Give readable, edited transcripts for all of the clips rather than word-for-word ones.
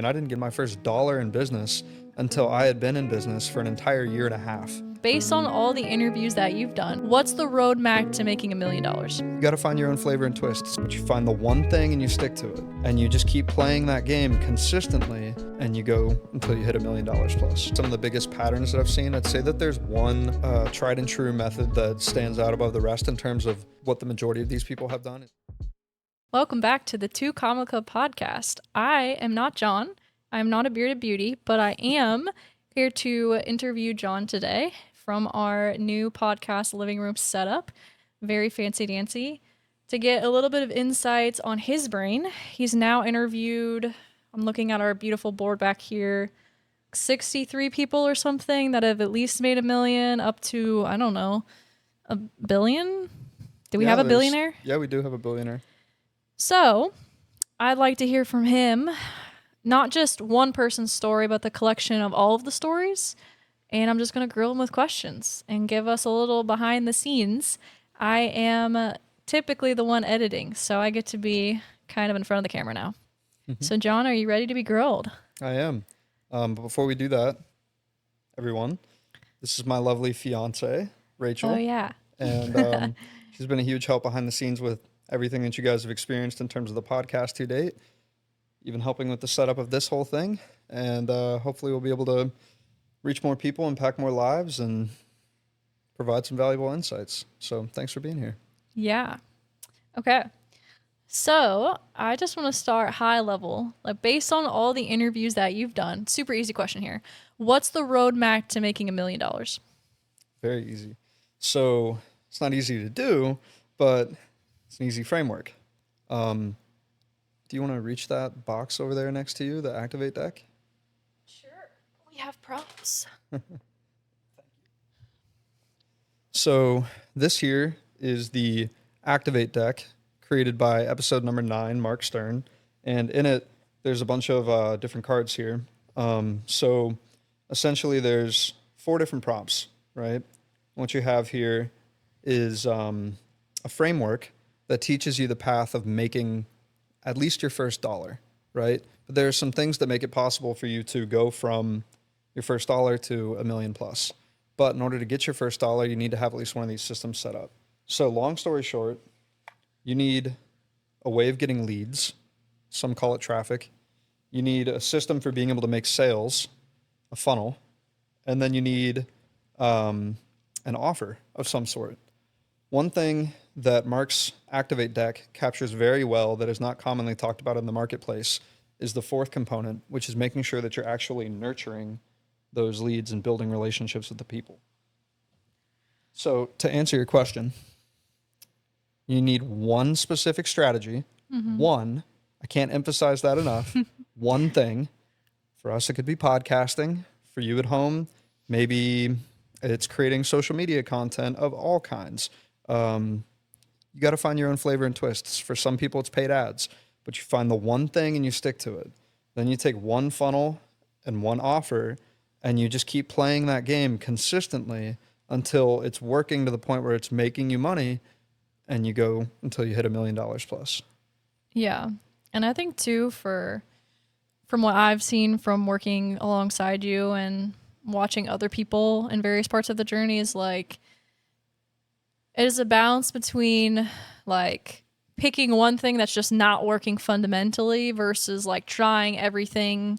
And I didn't get my first dollar in business until I had been in business for an entire year and a half. Based on all the interviews that you've done, what's the roadmap to making $1 million? You got to find your own flavor and twists, but you find the one thing and you stick to it. And you just keep playing that game consistently and you go until you hit $1 million plus. Some of the biggest patterns that I've seen, I'd say that there's one tried and true method that stands out above the rest in terms of what the majority of these people have done. Welcome back to the Two Comma Club podcast. I am not John. I'm not a bearded beauty, but I am here to interview John today from our new podcast living room setup. Very fancy dancy. To get a little bit of insights on his brain, he's now interviewed, I'm looking at our beautiful board back here, 63 people or something that have at least made $1 million, up to, I don't know, $1 billion? Do we have a billionaire? Yeah, we do have a billionaire. So, I'd like to hear from him, not just one person's story, but the collection of all of the stories. And I'm just going to grill him with questions and give us a little behind the scenes. I am typically the one editing, so I get to be kind of in front of the camera now. So, John, are you ready to be grilled? I am. But before we do that, everyone, this is my lovely fiance, Rachel. Oh, yeah. And she's been a huge help behind the scenes with everything that you guys have experienced in terms of the podcast to date, even helping with the setup of this whole thing. And hopefully we'll be able to reach more people, impact more lives, and provide some valuable insights. So thanks for being here. Yeah. Okay. So I just want to start high level, like based on all the interviews that you've done. Super easy question here. What's the roadmap to making $1 million? Very easy. So it's not easy to do, but it's an easy framework. Do you want to reach that box over there next to you, the activate deck? Sure. We have props. So this here is the activate deck created by episode number 9, Mark Stern. And in it, there's a bunch of different cards here. So essentially there's 4 different prompts, right? What you have here is a framework that teaches you the path of making at least your first dollar, right? But there are some things that make it possible for you to go from your first dollar to $1 million plus. But in order to get your first dollar, you need to have at least one of these systems set up. So long story short, you need a way of getting leads. Some call it traffic. You need a system for being able to make sales, a funnel, and then you need an offer of some sort. One thing that Mark's Activate deck captures very well that is not commonly talked about in the marketplace is the 4th component, which is making sure that you're actually nurturing those leads and building relationships with the people. So to answer your question, you need one specific strategy. One, I can't emphasize that enough. One thing. For us, it could be podcasting. For you at home, maybe it's creating social media content of all kinds. You got to find your own flavor and twists. For some people, it's paid ads, but you find the one thing and you stick to it. Then you take one funnel and one offer and you just keep playing that game consistently until it's working to the point where it's making you money, and you go until you hit $1 million plus. Yeah. And I think too, from what I've seen from working alongside you and watching other people in various parts of the journey, is like, it is a balance between like picking one thing that's just not working fundamentally versus like trying everything.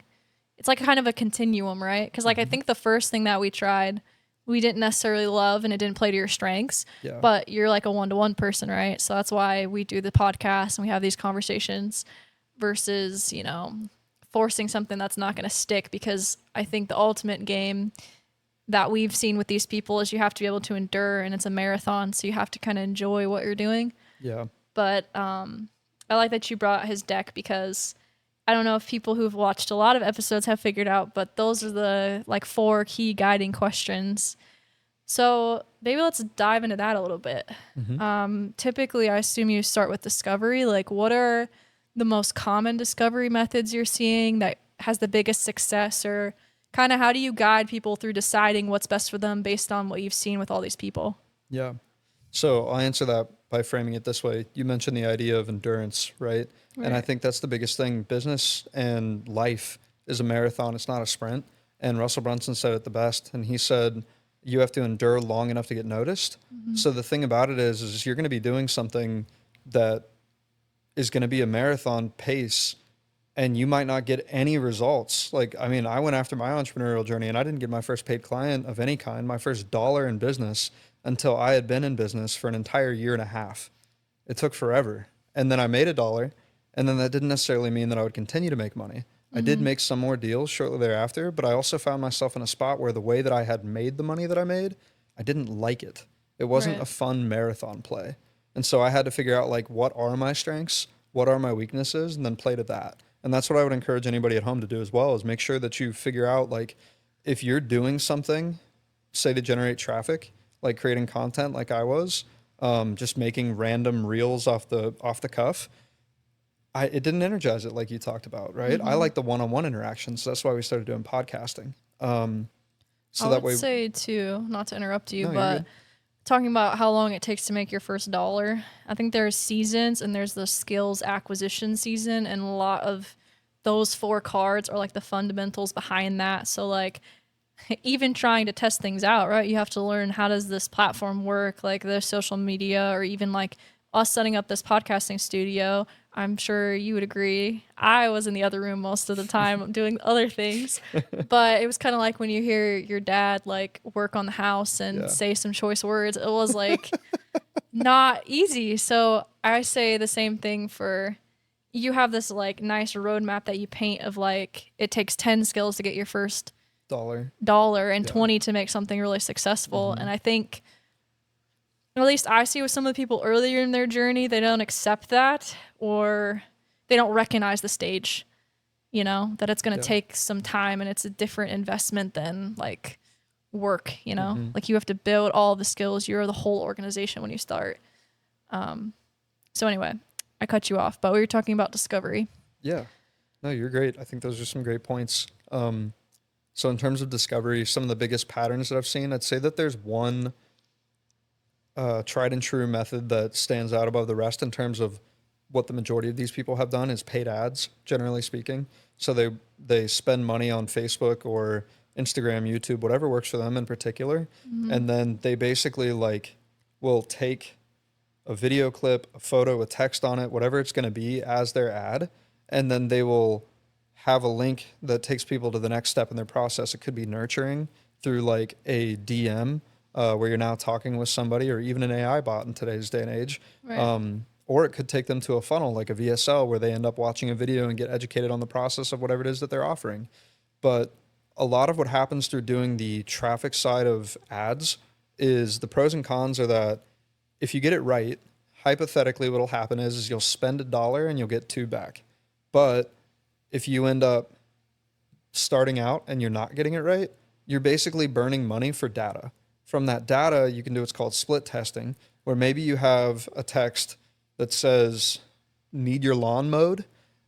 It's like kind of a continuum, right? Because like I think the first thing that we tried, we didn't necessarily love and it didn't play to your strengths, but you're like a 1-to-1 person, right? So that's why we do the podcast and we have these conversations versus, you know, forcing something that's not going to stick. Because I think the ultimate game that we've seen with these people is you have to be able to endure, and it's a marathon, so you have to kind of enjoy what you're doing. Yeah. But I like that you brought his deck, because I don't know if people who've watched a lot of episodes have figured out, but those are the like 4 key guiding questions. So maybe let's dive into that a little bit. Typically, I assume you start with discovery. Like, what are the most common discovery methods you're seeing that has the biggest success, or kind of how do you guide people through deciding what's best for them based on what you've seen with all these people? Yeah. So I'll answer that by framing it this way. You mentioned the idea of endurance, right? And I think that's the biggest thing. Business and life is a marathon. It's not a sprint. And Russell Brunson said it the best. And he said, you have to endure long enough to get noticed. So the thing about it is you're going to be doing something that is going to be a marathon pace, and you might not get any results. Like, I mean, I went after my entrepreneurial journey and I didn't get my first paid client of any kind, my first dollar in business, until I had been in business for an entire year and a half. It took forever. And then I made $1. And then that didn't necessarily mean that I would continue to make money. I did make some more deals shortly thereafter, but I also found myself in a spot where the way that I had made the money that I made, I didn't like it. It wasn't Right. a fun marathon play. And so I had to figure out, like, what are my strengths? What are my weaknesses? And then play to that. And that's what I would encourage anybody at home to do as well, is make sure that you figure out, like, if you're doing something, say to generate traffic, like creating content like I was, just making random reels off the cuff, it didn't energize it like you talked about, right? I like the one-on-one interactions. So that's why we started doing podcasting. So I that would way, say too, not to interrupt you, no, you're but good. talking about how long it takes to make your first dollar, I think there's seasons and there's the skills acquisition season, and a lot of those 4 cards are like the fundamentals behind that. So like even trying to test things out, right? You have to learn, how does this platform work, like the social media, or even like us setting up this podcasting studio. I'm sure you would agree. I was in the other room most of the time doing other things, but it was kind of like when you hear your dad like work on the house and Yeah. say some choice words. It was like not easy. So I say the same thing for you. Have this like nice roadmap that you paint of like it takes 10 skills to get your first Dollar. dollar and Yeah. 20 to make something really successful. And I think, at least I see with some of the people earlier in their journey, they don't accept that, or they don't recognize the stage, that it's going to Yeah. take some time and it's a different investment than like work, like you have to build all the skills. You're the whole organization when you start. So anyway, I cut you off, but we were talking about discovery. Yeah. No, you're great. I think those are some great points. So in terms of discovery, some of the biggest patterns that I've seen, I'd say that there's one tried and true method that stands out above the rest in terms of what the majority of these people have done is paid ads, generally speaking. So they spend money on Facebook or Instagram, YouTube, whatever works for them in particular, and then they basically like will take a video clip, a photo, a text on it, whatever it's going to be as their ad, and then they will have a link that takes people to the next step in their process. It could be nurturing through like a DM where you're now talking with somebody, or even an AI bot in today's day and age. Right. Or it could take them to a funnel like a VSL where they end up watching a video and get educated on the process of whatever it is that they're offering. But a lot of what happens through doing the traffic side of ads is the pros and cons are that if you get it right, hypothetically, what'll happen is you'll spend $1 and you'll get 2 back. But if you end up starting out and you're not getting it right, you're basically burning money for data. From that data, you can do what's called split testing, where maybe you have a text that says, need your lawn mowed,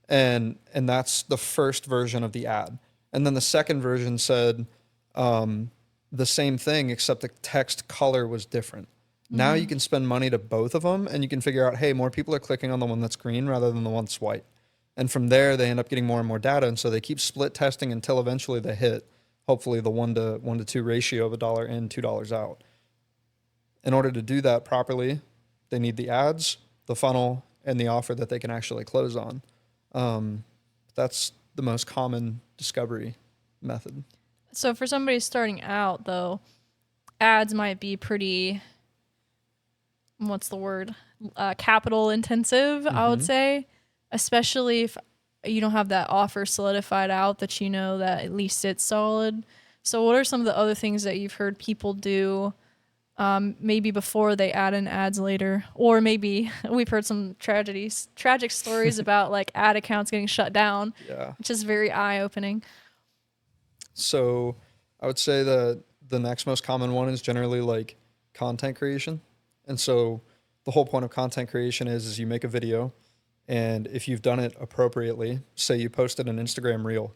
and that's the first version of the ad. And then the second version said the same thing, except the text color was different. Now you can spend money to both of them, and you can figure out, hey, more people are clicking on the one that's green rather than the one that's white. And from there, they end up getting more and more data, and so they keep split testing until eventually they hit, hopefully, the 1-to-2 ratio of $1 in, $2 out. In order to do that properly, they need the ads, the funnel, and the offer that they can actually close on. That's the most common discovery method. So for somebody starting out, though, ads might be pretty, what's the word? Capital intensive, I would say, especially if you don't have that offer solidified out that you know that at least it's solid. So what are some of the other things that you've heard people do maybe before they add in ads later? Or maybe we've heard some tragic stories about like ad accounts getting shut down, Yeah. which is very eye-opening. So I would say that the next most common one is generally like content creation. And so the whole point of content creation is you make a video, and if you've done it appropriately, say you posted an Instagram reel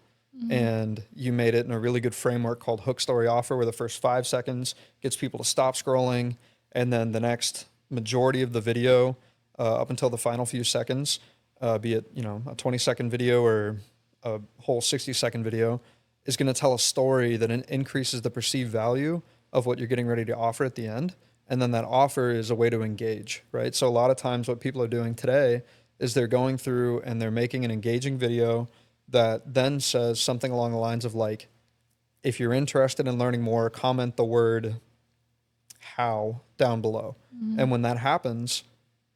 and you made it in a really good framework called hook story offer, where the first 5 seconds gets people to stop scrolling, and then the next majority of the video up until the final few seconds, be it a 20-second video or a whole 60-second video is going to tell a story that increases the perceived value of what you're getting ready to offer at the end. And then that offer is a way to engage, right? So a lot of times what people are doing today is they're going through and they're making an engaging video that then says something along the lines of like, if you're interested in learning more, comment the word how down below. And when that happens,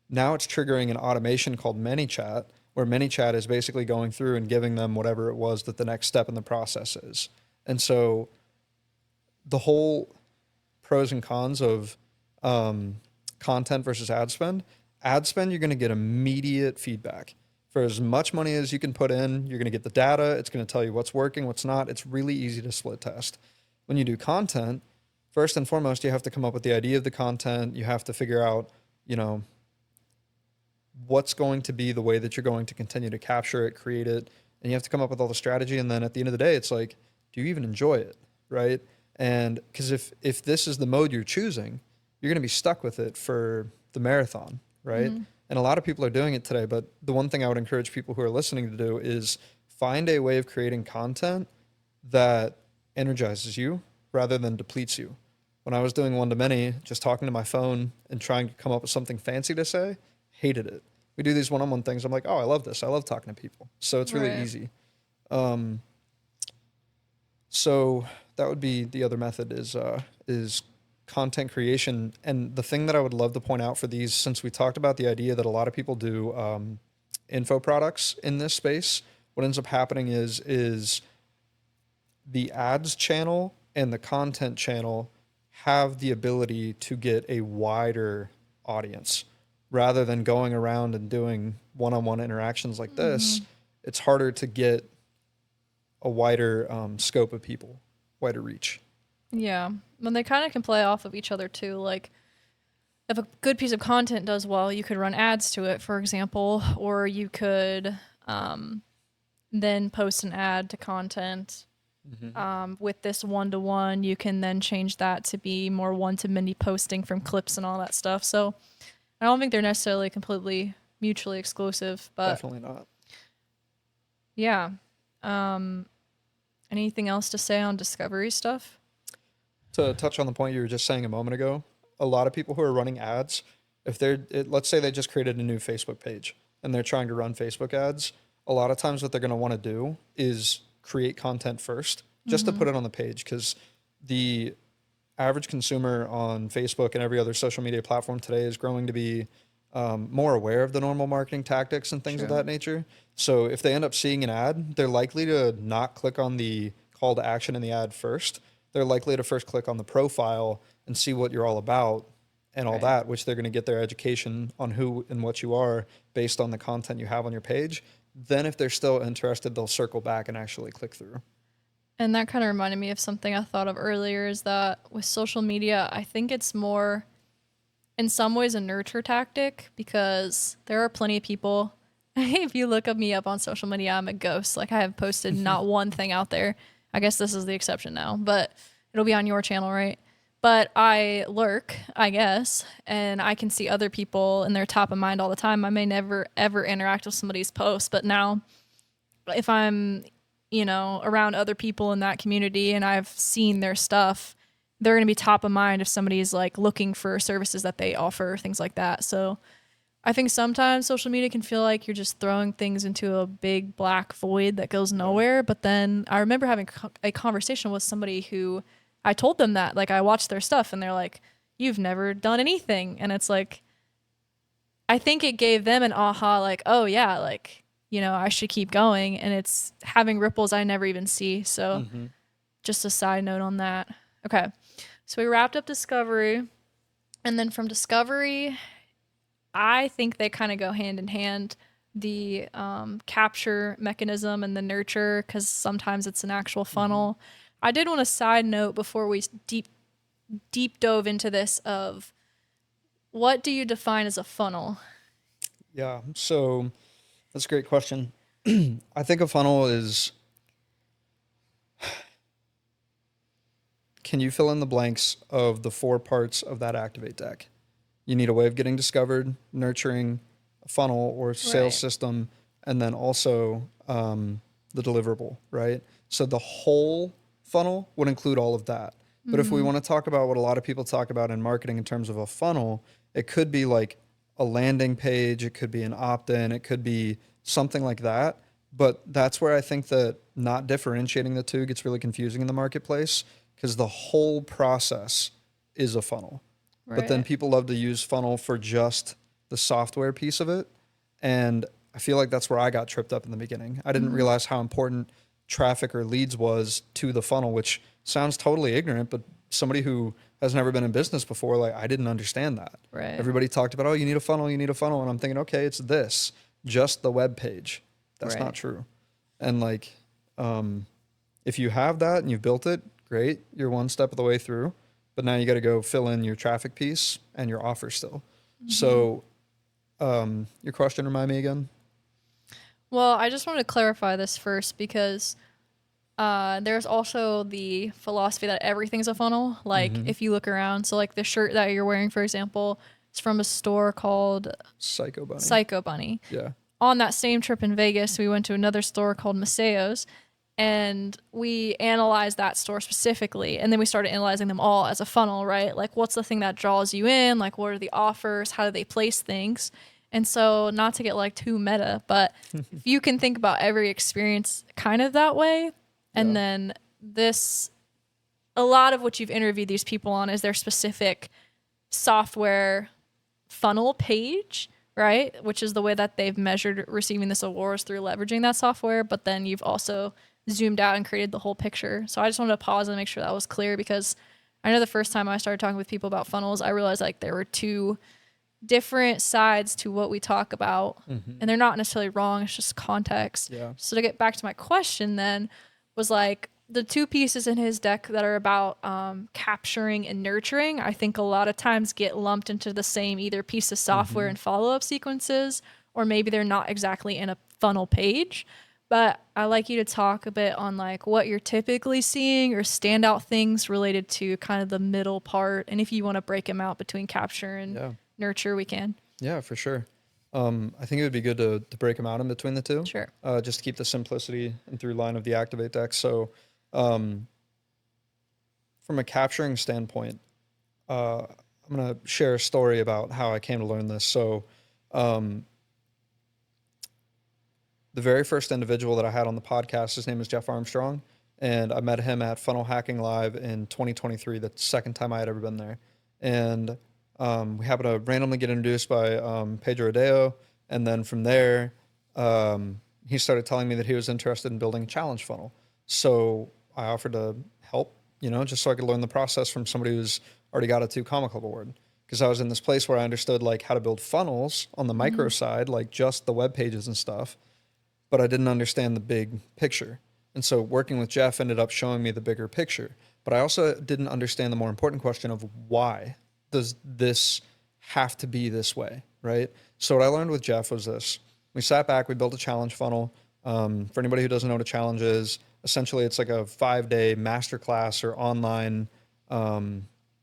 now it's triggering an automation called ManyChat, where ManyChat is basically going through and giving them whatever it was that the next step in the process is. And so the whole pros and cons of content versus ad spend, you're going to get immediate feedback. For as much money as you can put in, you're going to get the data. It's going to tell you what's working, what's not. It's really easy to split test. When you do content, first and foremost, you have to come up with the idea of the content. You have to figure out, you know, what's going to be the way that you're going to continue to capture it, create it, and you have to come up with all the strategy. And then at the end of the day, it's like, do you even enjoy it, right? And because if this is the mode you're choosing, you're going to be stuck with it for the marathon, right? Mm-hmm. And a lot of people are doing it today. But the one thing I would encourage people who are listening to do is find a way of creating content that energizes you rather than depletes you. When I was doing one-to-many, just talking to my phone and trying to come up with something fancy to say, hated it. We do these one-on-one things. I'm like, oh, I love this. I love talking to people. So it's really easy. So that would be the other method is content creation. And the thing that I would love to point out for these, since we talked about the idea that a lot of people do info products in this space, what ends up happening is the ads channel and the content channel have the ability to get a wider audience. Rather than going around and doing one-on-one interactions like this, it's harder to get a wider scope of people, wider reach. Yeah. And they kind of can play off of each other too. Like if a good piece of content does well, you could run ads to it, for example, or you could then post an ad to content. With this one-to-one, you can then change that to be more one-to-many posting from clips and all that stuff. So I don't think they're necessarily completely mutually exclusive, but definitely not. Yeah. Anything else to say on discovery stuff? To touch on the point you were just saying a moment ago, a lot of people who are running ads, let's say they just created a new Facebook page and they're trying to run Facebook ads, a lot of times what they're going to want to do is create content first just to put it on the page, because the average consumer on Facebook and every other social media platform today is growing to be more aware of the normal marketing tactics and things of that nature. So if they end up seeing an ad, they're likely to not click on the call to action in the ad first. They're likely to first click on the profile and see what you're all about and all that, which they're going to get their education on who and what you are based on the content you have on your page. Then if they're still interested, they'll circle back and actually click through. And that kind of reminded me of something I thought of earlier, is that with social media, I think it's more, in some ways, a nurture tactic, because there are plenty of people. If you look me up on social media, I'm a ghost. Like, I have posted not one thing out there. I guess this is the exception now, but it'll be on your channel, right? But I lurk, I guess, and I can see other people and they're top of mind all the time. I may never, ever interact with somebody's post, but now if I'm, around other people in that community and I've seen their stuff, they're going to be top of mind if somebody's like looking for services that they offer, things like that. So I think sometimes social media can feel like you're just throwing things into a big black void that goes nowhere. But then I remember having a conversation with somebody who I told them that, like, I watched their stuff and they're like, you've never done anything. And it's like, I think it gave them an aha, like, oh yeah, like, I should keep going. And it's having ripples I never even see. So just a side note on that. Okay. So we wrapped up Discovery. And then from Discovery, I think they kind of go hand in hand, the capture mechanism and the nurture, because sometimes it's an actual funnel. I did want to side note before we deep dove into this of what do you define as a funnel? Yeah, so that's a great question. I think a funnel is, can you fill in the blanks of the 4 parts of that Activate deck? You need a way of getting discovered, nurturing, a funnel or sales system, and then also the deliverable, right? So the whole funnel would include all of that. But if we want to talk about what a lot of people talk about in marketing in terms of a funnel, it could be like a landing page, it could be an opt-in, it could be something like that. But that's where I think that not differentiating the two gets really confusing in the marketplace, because the whole process is a funnel. But then Right. people love to use funnel for just the software piece of it. And I feel like that's where I got tripped up in the beginning. I didn't realize how important traffic or leads was to the funnel, which sounds totally ignorant, but somebody who has never been in business before, like, I didn't understand that. Right. Everybody talked about, oh, you need a funnel, you need a funnel. And I'm thinking, okay, it's this, just the web page. That's Right. not true. And like, if you have that and you've built it, great. You're one step of the way through, but now you got to go fill in your traffic piece and your offer still. So, your question, remind me again. Well, I just wanted to clarify this first because there's also the philosophy that everything's a funnel. Like if you look around, so like the shirt that you're wearing, for example, is from a store called Psycho Bunny. Psycho Bunny. Yeah. On that same trip in Vegas, we went to another store called Maceo's, and we analyzed that store specifically, and then we started analyzing them all as a funnel, right? Like what's the thing that draws you in? Like what are the offers? How do they place things? And so not to get like too meta, but if you can think about every experience kind of that way, and Yeah. then this, a lot of what you've interviewed these people on is their specific software funnel page, right? Which is the way that they've measured receiving this awards through leveraging that software. But then you've also zoomed out and created the whole picture. So I just wanted to pause and make sure that was clear, because I know the first time I started talking with people about funnels, I realized like there were two different sides to what we talk about, and they're not necessarily wrong. It's just context. Yeah. So to get back to my question then was like the two pieces in his deck that are about capturing and nurturing, I think a lot of times get lumped into the same either piece of software and follow-up sequences, or maybe they're not exactly in a funnel page. But I like you to talk a bit on like what you're typically seeing or standout things related to kind of the middle part. And if you want to break them out between capture and Yeah. nurture, we can. Yeah, for sure. I think it would be good to break them out in between the two. Sure. Just to keep the simplicity and through line of the Activate deck. So, from a capturing standpoint, I'm going to share a story about how I came to learn this. So, the very first individual that I had on the podcast, his name is Jeff Armstrong, and I met him at Funnel Hacking Live in 2023, the second time I had ever been there. And we happened to randomly get introduced by Pedro Adeo, and then from there, he started telling me that he was interested in building a challenge funnel. So I offered to help, just so I could learn the process from somebody who's already got a 2 Comma Club award. Because I was in this place where I understood like how to build funnels on the micro side, like just the web pages and stuff, but I didn't understand the big picture. And so working with Jeff ended up showing me the bigger picture. But I also didn't understand the more important question of why does this have to be this way, right? So what I learned with Jeff was this. We sat back, we built a challenge funnel. For anybody who doesn't know what a challenge is, essentially it's like a 5-day masterclass or online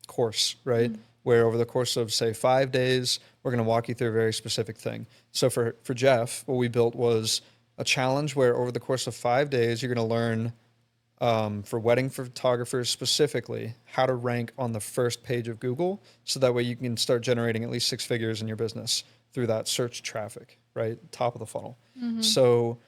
course, right? Where over the course of, say, 5 days, we're going to walk you through a very specific thing. So for Jeff, what we built was a challenge where over the course of 5 days, you're going to learn, for wedding photographers specifically, how to rank on the first page of Google, so that way you can start generating at least 6 figures in your business through that search traffic, right? Top of the funnel. So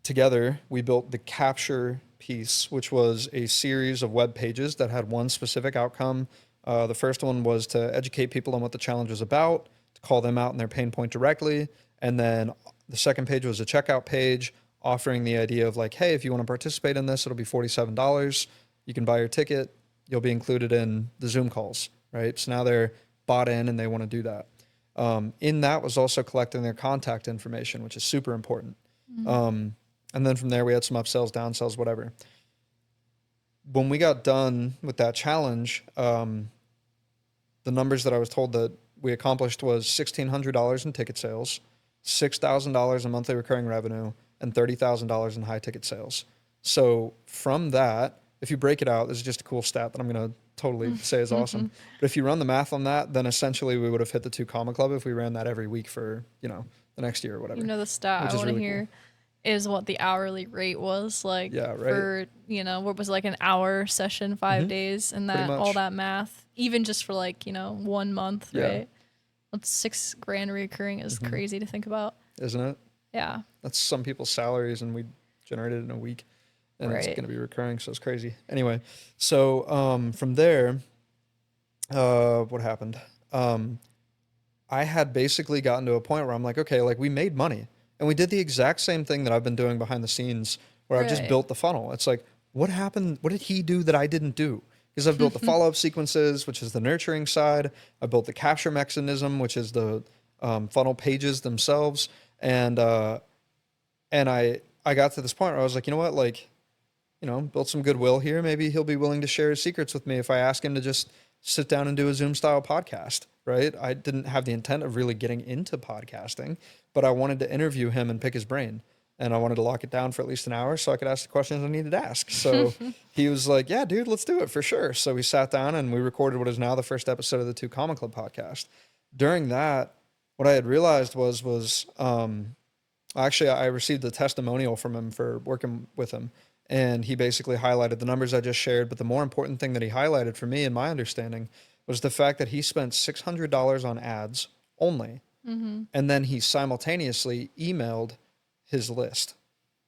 together, we built the capture piece, which was a series of web pages that had one specific outcome. The first one was to educate people on what the challenge was about, to call them out in their pain point directly. And then the second page was a checkout page offering the idea of like, hey, if you want to participate in this, it'll be $47. You can buy your ticket. You'll be included in the Zoom calls, right? So now they're bought in and they want to do that. In that was also collecting their contact information, which is super important. And then from there, we had some upsells, downsells, whatever. When we got done with that challenge, the numbers that I was told that we accomplished was $1,600 in ticket sales, $6,000 in monthly recurring revenue, and $30,000 in high ticket sales. So from that, if you break it out, this is just a cool stat that I'm going to totally say is awesome. But if you run the math on that, then essentially we would have hit the 2 Comma Club if we ran that every week for, the next year or whatever. You know the stat Which I is want to really hear. is what the hourly rate was like Yeah, right. for, what was like an hour session, 5 days, and Pretty that all much. that math, even just for like, 1 month, Yeah. right? That's 6 grand recurring is hmm crazy to think about. Isn't it? Yeah, That's some people's salaries, and we generate it in a week, and it's right. going to be recurring, so it's crazy. Anyway, so from there, what happened? Um, I had basically gotten to a point where I'm like, okay, like we made money, and we did the exact same thing that I've been doing behind the scenes, where I've just Right. built the funnel. It's like, what happened? What did he do that I didn't do? Because I've built the follow up sequences, which is the nurturing side. I built the capture mechanism, which is the funnel pages themselves, and I got to this point where I was like, you know what, like, built some goodwill here. Maybe he'll be willing to share his secrets with me if I ask him to just sit down and do a Zoom style podcast, right? I didn't have the intent of really getting into podcasting, but I wanted to interview him and pick his brain. And I wanted to lock it down for at least an hour so I could ask the questions I needed to ask. So he was like, yeah, dude, let's do it for sure. So we sat down and we recorded what is now the first episode of the Two Common Club podcast. During that, what I had realized was actually, I received a testimonial from him for working with him. And he basically highlighted the numbers I just shared. But the more important thing that he highlighted for me, in my understanding, was the fact that he spent $600 on ads only. Mm-hmm. And then he simultaneously emailed his list.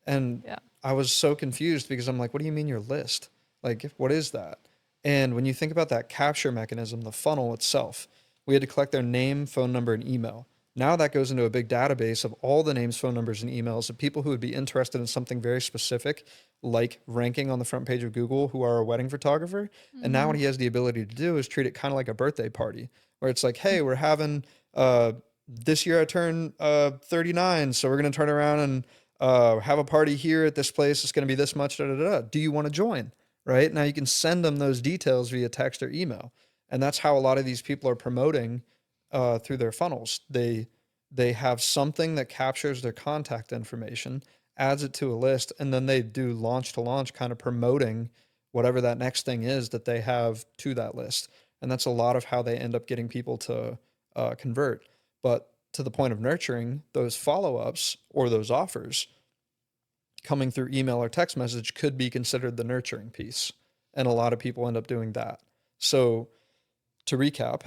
And Yeah. I was so confused because I'm like, what do you mean your list? Like, what is that? And when you think about that capture mechanism, the funnel itself, we had to collect their name, phone number, and email. Now that goes into a big database of all the names, phone numbers, and emails of people who would be interested in something very specific, like ranking on the front page of Google, who are a wedding photographer. And now Mm-hmm. what he has the ability to do is treat it kind of like a birthday party, where it's like, hey, we're having uh, this year I turn 39, so we're gonna turn around and have a party here at this place. It's gonna be this much. Da, da, da. Do you want to join? Right now, you can send them those details via text or email, and that's how a lot of these people are promoting through their funnels. They have something that captures their contact information, adds it to a list, and then they do launch to launch, kind of promoting whatever that next thing is that they have to that list. And that's a lot of how they end up getting people to convert. But to the point of nurturing, those follow ups or those offers coming through email or text message could be considered the nurturing piece. And a lot of people end up doing that. So to recap,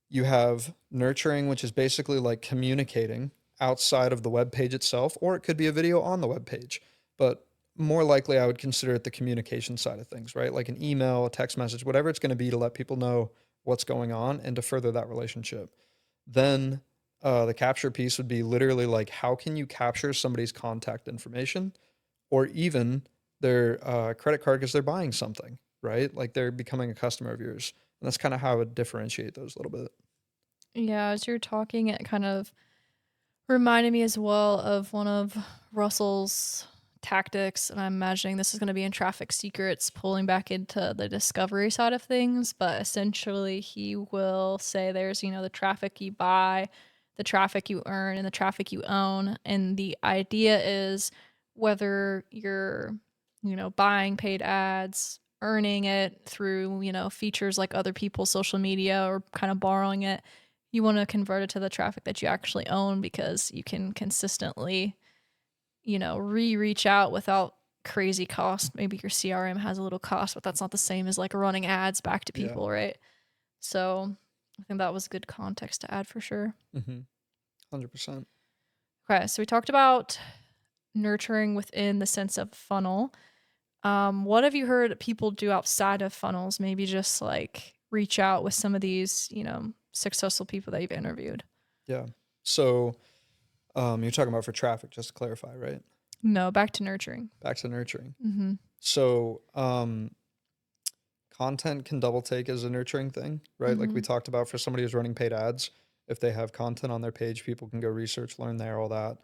you have nurturing, which is basically like communicating outside of the web page itself, or it could be a video on the web page. But more likely, I would consider it the communication side of things, right? Like an email, a text message, whatever it's going to be to let people know what's going on and to further that relationship. Then the capture piece would be literally like, how can you capture somebody's contact information or even their credit card because they're buying something, right? Like they're becoming a customer of yours. And that's kind of how I would differentiate those a little bit. Yeah, as you're talking, it kind of reminded me as well of one of Russell's tactics, and I'm imagining this is going to be in Traffic Secrets, pulling back into the discovery side of things. But essentially, he will say there's, the traffic you buy, the traffic you earn, and the traffic you own. And the idea is whether you're, buying paid ads, earning it through, features like other people's social media, or kind of borrowing it, you want to convert it to the traffic that you actually own, because you can consistently, reach out without crazy cost. Maybe your CRM has a little cost, but that's not the same as like running ads back to Yeah. people, right? So I think that was good context to add for sure. 100%. Okay, so we talked about nurturing within the sense of funnel. What have you heard people do outside of funnels? Maybe just like reach out with some of these, successful people that you've interviewed. Yeah. So you're talking about for traffic, just to clarify, right? No, back to nurturing. Back to nurturing. Mm-hmm. So content can double take as a nurturing thing, right? Like we Mm-hmm. talked about for somebody who's running paid ads, if they have content on their page, people can go research, learn there, all that.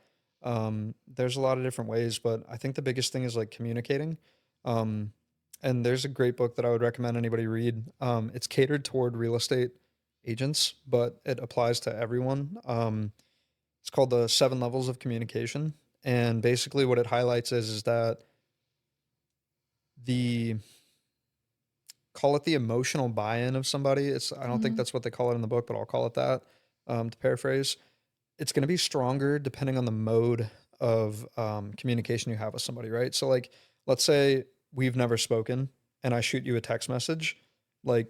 There's a lot of different ways, but I think the biggest thing is like communicating. Um, and there's a great book that I would recommend anybody read. It's catered toward real estate agents, but it applies to everyone. It's called the 7 levels of communication. And basically what it highlights is that the call it the emotional buy-in of somebody. I don't think Mm-hmm. that's what they call it in the book, but I'll call it that to paraphrase. It's going to be stronger depending on the mode of communication you have with somebody, right? So like, let's say we've never spoken and I shoot you a text message, like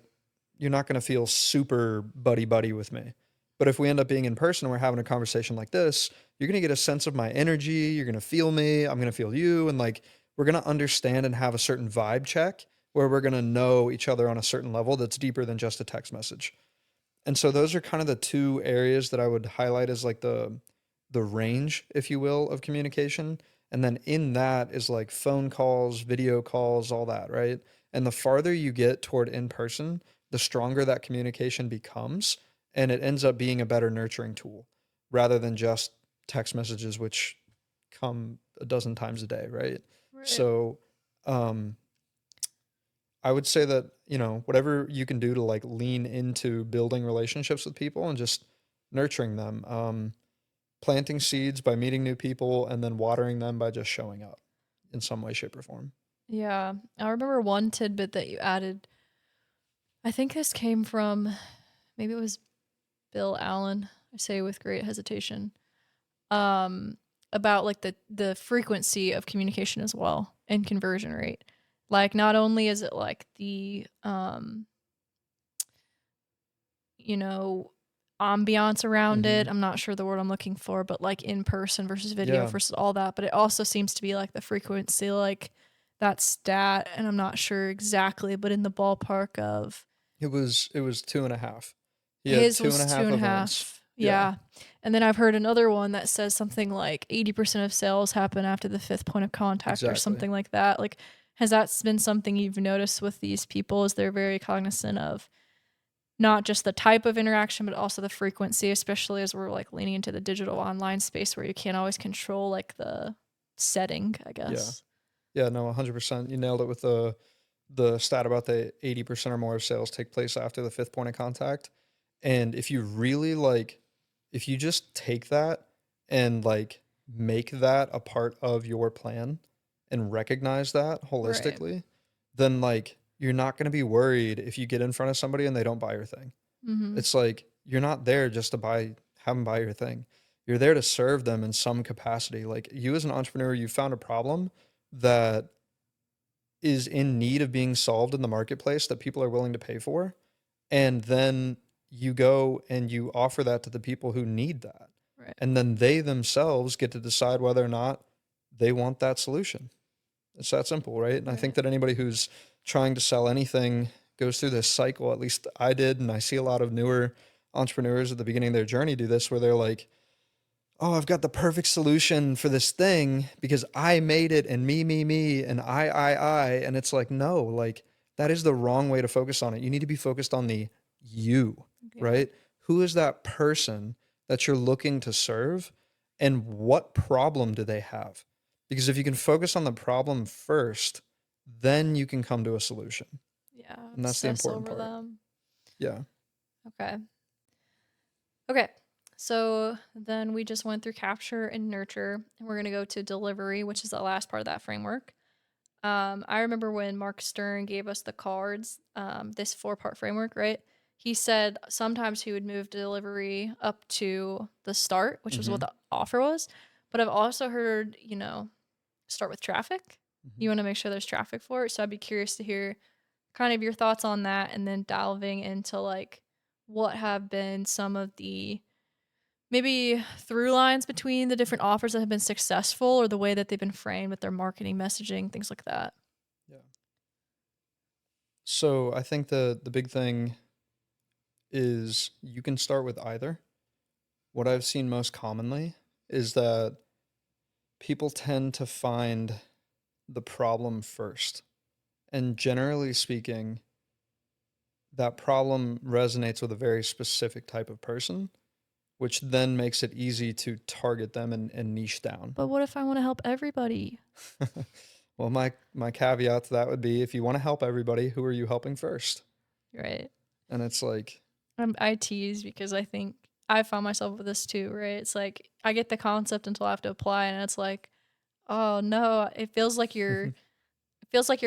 you're not going to feel super buddy buddy with me. But if we end up being in person and we're having a conversation like this, you're going to get a sense of my energy. You're going to feel me. I'm going to feel you. And like, we're going to understand and have a certain vibe check where we're going to know each other on a certain level that's deeper than just a text message. And so those are kind of the two areas that I would highlight as like the range, if you will, of communication. And then in that is like phone calls, video calls, all that, right? And the farther you get toward in person, the stronger that communication becomes. And it ends up being a better nurturing tool rather than just text messages, which come a dozen times a day, right? Right. So, um, I would say that, whatever you can do to like lean into building relationships with people and just nurturing them, planting seeds by meeting new people and then watering them by just showing up in some way, shape, or form. Yeah. I remember one tidbit that you added. I think this came from maybe it was Bill Allen. I say with great hesitation. Um, about like the frequency of communication as well and conversion rate. Like not only is it like the you know, ambiance around it. Hmm. I'm not sure the word I'm looking for, but like in person versus video Yeah, versus all that. But it also seems to be like the frequency, like that stat, and I'm not sure exactly, but in the ballpark of it was 2.5. He had his two and was a two half and a events. half. Yeah, Yeah. And then I've heard another one that says something like 80% of sales happen after the fifth point of contact or exactly. something like that. Like, has that been something you've noticed with these people? Is they're very cognizant of not just the type of interaction, but also the frequency, especially as we're like leaning into the digital online space where you can't always control like the setting, I Yeah, guess. yeah, no, 100%. You nailed it with the stat about the 80% or more of sales take place after the fifth point of contact. And if you really like, if you just take that and like make that a part of your plan and recognize that Right. holistically, then like you're not going to be worried if you get in front of somebody and they don't buy your thing. Mm-hmm. It's like you're not there just to have them buy your thing. You're there to serve them in some capacity. Like you as an entrepreneur, you found a problem that is in need of being solved in the marketplace that people are willing to pay for. And then you go and you offer that to the people who need that. Right. And then they themselves get to decide whether or not they want that solution. It's that simple, right? And I think Right. that anybody who's trying to sell anything goes through this cycle. At least I did. And I see a lot of newer entrepreneurs at the beginning of their journey do this where they're like, oh, I've got the perfect solution for this thing because I made it and me, and I. And it's like, no, like that is the wrong way to focus on it. You need to be focused on the you, Yeah. right? Who is that person that you're looking to serve and what problem do they have? Because if you can focus on the problem first, then you can come to a solution. Yeah. And that's the Obsess important over part. them. Yeah. Okay. Okay. So then we just went through capture and nurture, and we're going to go to delivery, which is the last part of that framework. I remember when Mark Stern gave us the cards, this 4-part framework, right? He said sometimes he would move delivery up to the start, which was what Hmm. the offer was. But I've also heard, start with traffic. Hmm. You want to make sure there's traffic for it. So I'd be curious to hear kind of your thoughts on that and then delving into like what have been some of the maybe through lines between the different offers that have been successful or the way that they've been framed with their marketing messaging, things like that. Yeah. So I think the big thing is you can start with either. What I've seen most commonly is that people tend to find the problem first. And generally speaking, that problem resonates with a very specific type of person, which then makes it easy to target them and niche down. But what if I want to help everybody? Well, my caveat to that would be if you want to help everybody, who are you helping first? Right. And it's like, I tease because I think I found myself with this too, right? It's like I get the concept until I have to apply, and it's like, oh no, it feels like you're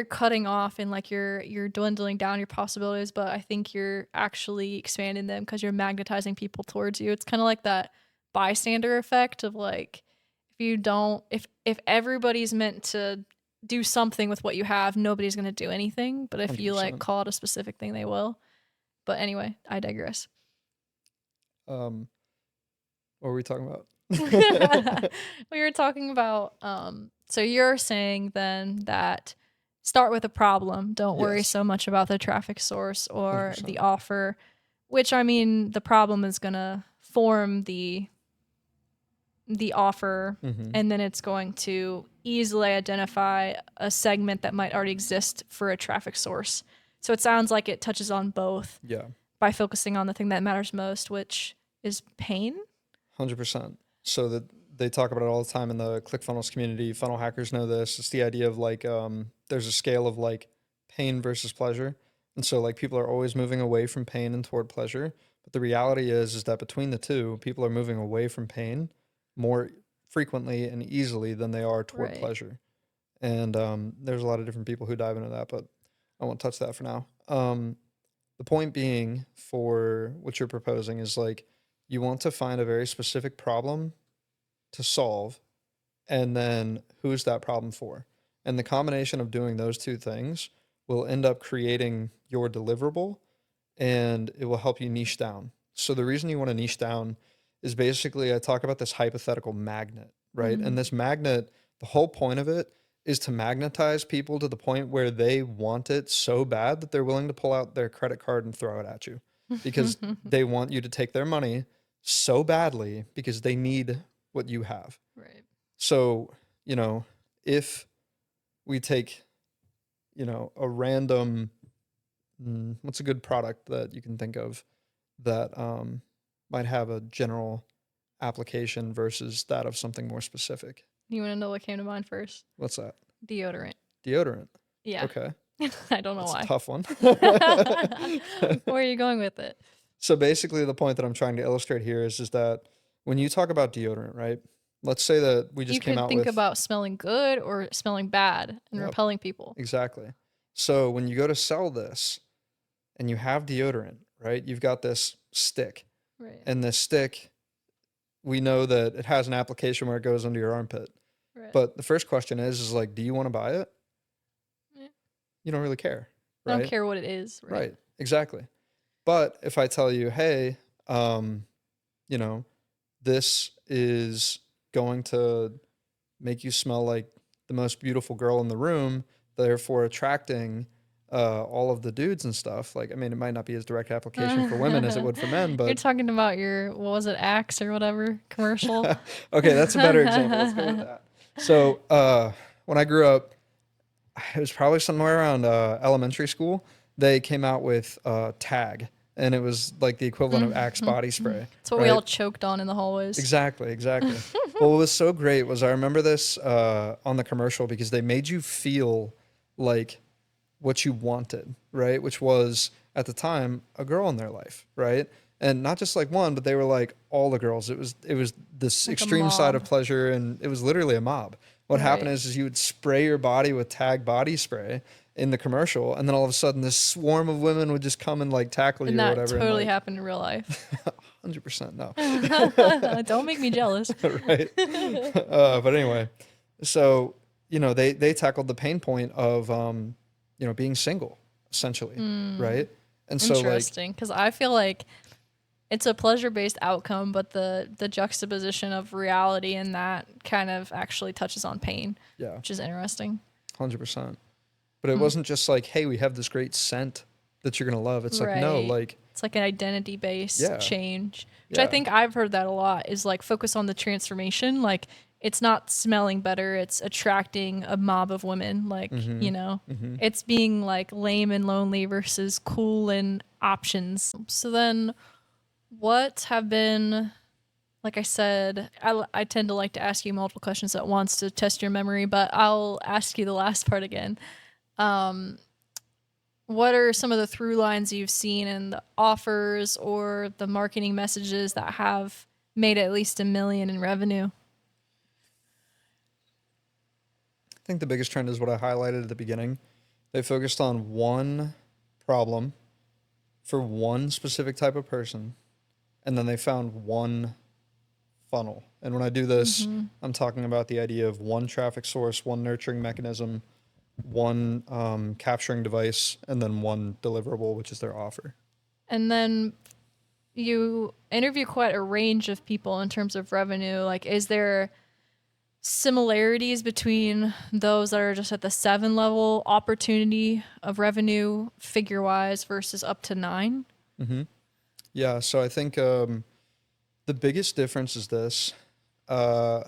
cutting off and like you're dwindling down your possibilities, but I think you're actually expanding them because you're magnetizing people towards you. It's kind of like that bystander effect of like if you don't, if everybody's meant to do something with what you have, nobody's going to do anything. But if you like 100%. call it a specific thing, they will. But anyway, I digress. What were we talking about? We were talking about, so you're saying then that start with a problem. Don't worry Yes. so much about the traffic source or 100%. the offer, which I mean, the problem is going to form the offer, and then it's going to easily identify a segment that might already exist for a traffic source. So it sounds like it touches on both Yeah. by focusing on the thing that matters most, which is pain. 100%. So that they talk about it all the time in the ClickFunnels community. Funnel hackers know this. It's the idea of like there's a scale of like pain versus pleasure, and so like people are always moving away from pain and toward pleasure. But the reality is that between the two, people are moving away from pain more frequently and easily than they are toward Right. pleasure. And there's a lot of different people who dive into that, but I won't touch that for now. The point being for what you're proposing is like you want to find a very specific problem to solve, and then who's that problem for? And the combination of doing those two things will end up creating your deliverable, and it will help you niche down. So the reason you want to niche down is basically I talk about this hypothetical magnet, right? And this magnet, the whole point of it is to magnetize people to the point where they want it so bad that they're willing to pull out their credit card and throw it at you because they want you to take their money so badly because they need what you have. Right. So, if we take, a random, what's a good product that you can think of that might have a general application versus that of something more specific? You want to know what came to mind first? What's that? Deodorant. Deodorant. Yeah. Okay. I don't know That's why. a tough one. Where are you going with it? So basically the point that I'm trying to illustrate here is that when you talk about deodorant, right? Let's say that we just You came could out think with about smelling good or smelling bad and Yep. repelling people. Exactly. So when you go to sell this and you have deodorant, right? You've got this stick. Right. And this stick, we know that it has an application where it goes under your armpit. Right. But the first question is like, do you want to buy it? Yeah. You don't really care, I right? don't care what it is. Right. Exactly. But if I tell you, hey, this is going to make you smell like the most beautiful girl in the room, therefore attracting all of the dudes and stuff. Like, I mean, it might not be as direct application for women as it would for men, You're but talking about your, what was it, Axe or whatever commercial? okay, that's a better example. Let's go with that. So when I grew up, it was probably somewhere around elementary school. They came out with Tag, and it was like the equivalent of Axe body spray. It's what we all choked on in the hallways. Exactly. Well, what was so great was I remember this on the commercial because they made you feel like what you wanted, right? Which was at the time a girl in their life, right? And not just like one, but they were like all the girls. It was this Like a extreme side of mob. pleasure, and it was literally a mob. What happened Right. is you would spray your body with Tag body spray in the commercial, and then all of a sudden this swarm of women would just come and like tackle And you or that whatever. totally and, like, happened in real life. 100% no. Don't make me jealous. Right. But anyway, so they tackled the pain point of being single essentially, right? And so like Interesting, because I feel like it's a pleasure-based outcome, but the juxtaposition of reality in that kind of actually touches on pain, yeah, which is interesting. 100%. But it wasn't just like, hey, we have this great scent that you're gonna love. It's like no, Right. like It's like an identity-based Yeah. change, which I Yeah. think I've heard that a lot, is like focus on the transformation. Like it's not smelling better, it's attracting a mob of women. Like, it's being like lame and lonely versus cool and options. So then what have been, like I said, I tend to like to ask you multiple questions at once to test your memory, but I'll ask you the last part again. What are some of the through lines you've seen in the offers or the marketing messages that have made at least $1 million in revenue? I think the biggest trend is what I highlighted at the beginning. They focused on one problem for one specific type of person, and then they found one funnel And when I do this, Mm-hmm. I'm talking about the idea of one traffic source, one nurturing mechanism, one capturing device, and then one deliverable, which is their offer. And then you interview quite a range of people in terms of revenue. Like, is there similarities between those that are just at the 7 level opportunity of revenue figure wise versus up to 9? Mm-hmm. Yeah, so I think the biggest difference is this. I'm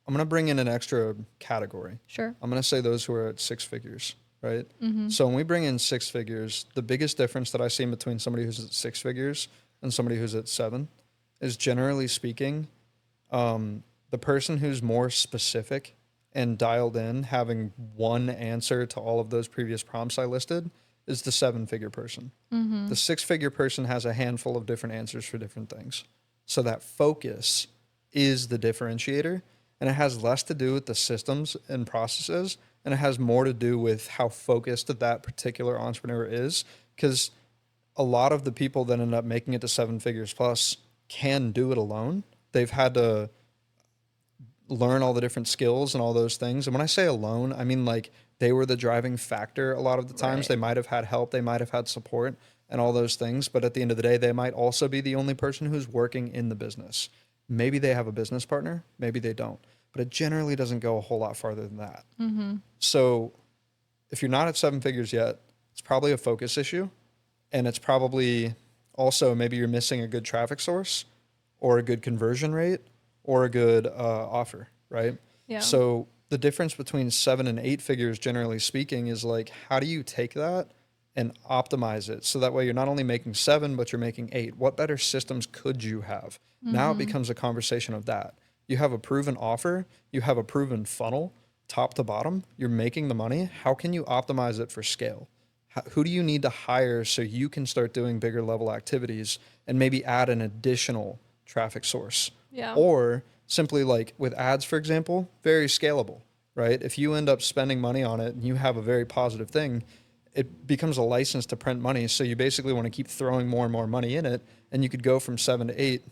going to bring in an extra category. Sure. I'm going to say those who are at 6 figures, right? Mm-hmm. So when we bring in 6 figures, the biggest difference that I see between somebody who's at 6 figures and somebody who's at 7 is, generally speaking, the person who's more specific and dialed in, having one answer to all of those previous prompts I listed, is the 7-figure person. Mm-hmm. The 6-figure person has a handful of different answers for different things. So that focus is the differentiator, and it has less to do with the systems and processes, and it has more to do with how focused that particular entrepreneur is. Because a lot of the people that end up making it to 7 figures plus can do it alone. They've had to learn all the different skills and all those things. And when I say alone, I mean like they were the driving factor a lot of the times. Right. They might have had help, they might have had support and all those things. But at the end of the day, they might also be the only person who's working in the business. Maybe they have a business partner, maybe they don't. But it generally doesn't go a whole lot farther than that. Mm-hmm. So if you're not at 7 figures yet, it's probably a focus issue. And it's probably also maybe you're missing a good traffic source or a good conversion rate or a good offer, right? Yeah. So the difference between 7 and 8 figures, generally speaking, is like, how do you take that and optimize it so that way you're not only making 7, but you're making 8? What better systems could you have? Mm-hmm. Now it becomes a conversation of that. You have a proven offer, you have a proven funnel, top to bottom, you're making the money. How can you optimize it for scale? Who do you need to hire so you can start doing bigger level activities and maybe add an additional traffic source? Yeah. Or simply like with ads, for example, very scalable, right? If you end up spending money on it and you have a very positive thing, it becomes a license to print money. So you basically want to keep throwing more and more money in it. And you could go from 7 to 8,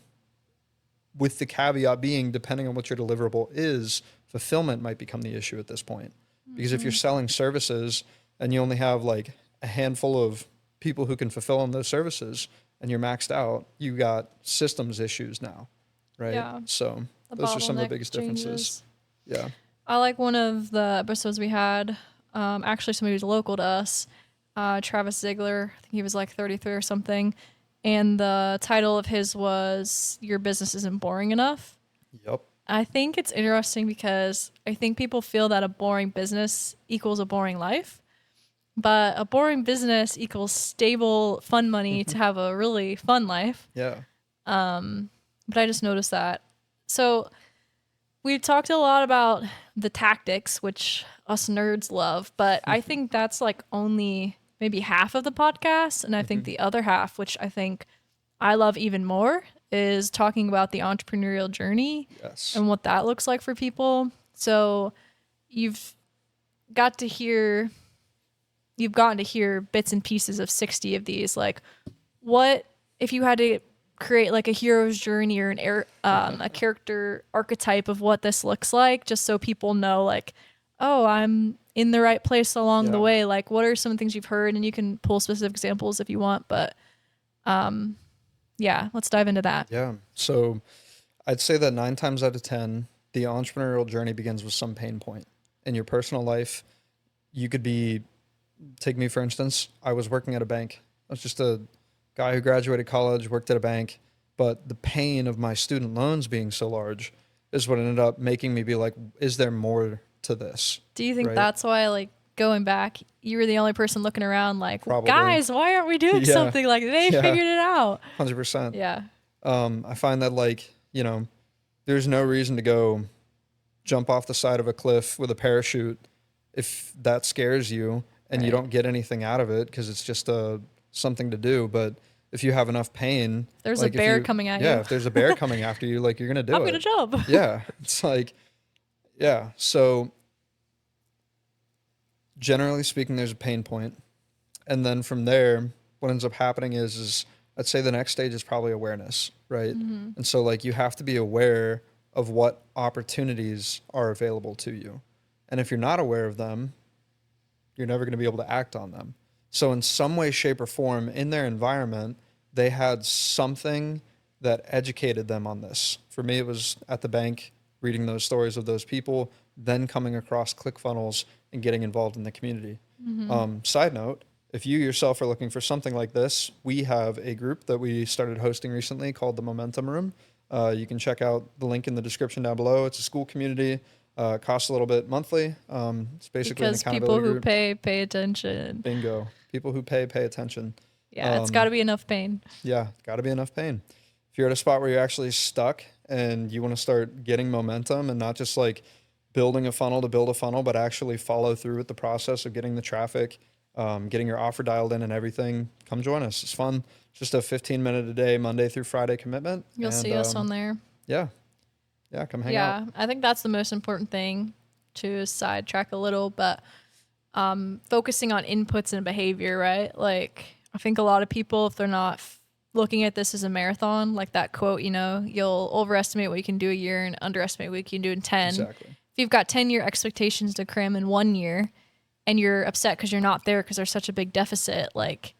with the caveat being, depending on what your deliverable is, fulfillment might become the issue at this point. Because if you're selling services and you only have like a handful of people who can fulfill on those services and you're maxed out, you got systems issues now, right? Yeah. So The those are some of the bottleneck biggest changes. differences. Yeah. I like one of the episodes we had, actually somebody who's local to us, Travis Ziegler. I think he was like 33 or something. And the title of his was "Your Business Isn't Boring Enough." Yep. I think it's interesting because I think people feel that a boring business equals a boring life, but a boring business equals stable, fun money to have a really fun life. Yeah. But I just noticed that. So we talked a lot about the tactics, which us nerds love, but I think that's like only maybe half of the podcast. And I think the other half, which I think I love even more, is talking about the entrepreneurial journey Yes. and what that looks like for people. So you've gotten to hear bits and pieces of 60 of these. Like, what if you had to create like a hero's journey or a character archetype of what this looks like, just so people know, like, oh, I'm in the right place along the Yeah. way. Like, what are some things you've heard? And you can pull specific examples if you want, but yeah, let's dive into that. Yeah. So I'd say that 9 times out of 10, the entrepreneurial journey begins with some pain point in your personal life. You could be, take me for instance, I was working at a bank. I was just a guy who graduated college, worked at a bank, but the pain of my student loans being so large is what ended up making me be like, is there more to this? Do you think Right. that's why, like, going back, you were the only person looking around like, Probably. guys, why aren't we doing Yeah. something? Like, they Yeah. figured it out. 100%. Yeah. I find that, like, you know, there's no reason to go jump off the side of a cliff with a parachute if that scares you and you Right. don't get anything out of it because it's just something to do. But if you have enough pain, There's like a bear coming at you. Yeah, if there's a bear coming after you, like, you're gonna do I'm it. going to jump. Yeah, it's like, yeah. So generally speaking, there's a pain point, and then from there, what ends up happening is I'd say the next stage is probably awareness, right? And so like you have to be aware of what opportunities are available to you. And if you're not aware of them, you're never going to be able to act on them. So in some way, shape, or form in their environment, they had something that educated them on this. For me, it was at the bank, reading those stories of those people, then coming across ClickFunnels and getting involved in the community. Side note, if you yourself are looking for something like this, we have a group that we started hosting recently called the Momentum Room. You can check out the link in the description down below. It's a school community. Costs a little bit monthly. It's basically Because an people accountability who group. pay attention. Bingo. People who pay attention. Yeah, it's got to be enough pain. Yeah, got to be enough pain. If you're at a spot where you're actually stuck and you want to start getting momentum and not just like building a funnel to build a funnel, but actually follow through with the process of getting the traffic, getting your offer dialed in and everything, come join us. It's fun. It's just a 15-minute a day, Monday through Friday commitment. You'll see us on there. Yeah. Yeah, come hang out. Yeah, I think that's the most important thing, to sidetrack a little, but focusing on inputs and behavior, right? Like, I think a lot of people, if they're not looking at this as a marathon, like that quote, you know, you'll overestimate what you can do a year and underestimate what you can do in 10. Exactly. If you've got 10-year expectations to cram in 1 year and you're upset because you're not there because there's such a big deficit, like,